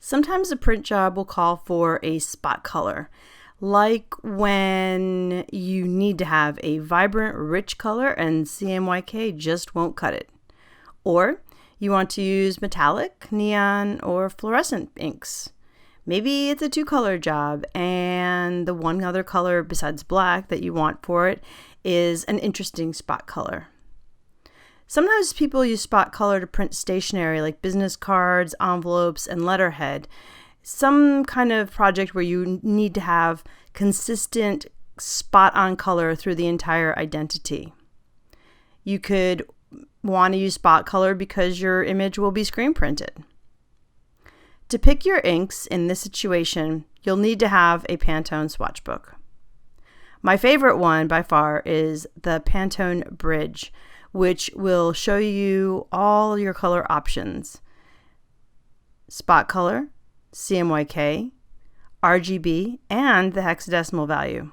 Sometimes a print job will call for a spot color, like when you need to have a vibrant, rich color and CMYK just won't cut it. Or you want to use metallic, neon, or fluorescent inks. Maybe it's a two-color job and the one other color besides black that you want for it is an interesting spot color. Sometimes people use spot color to print stationery like business cards, envelopes, and letterhead. Some kind of project where you need to have consistent spot-on color through the entire identity. You could want to use spot color because your image will be screen printed. To pick your inks in this situation, you'll need to have a Pantone swatch book. My favorite one by far is the Pantone Bridge, which will show you all your color options: spot color, CMYK, RGB, and the hexadecimal value.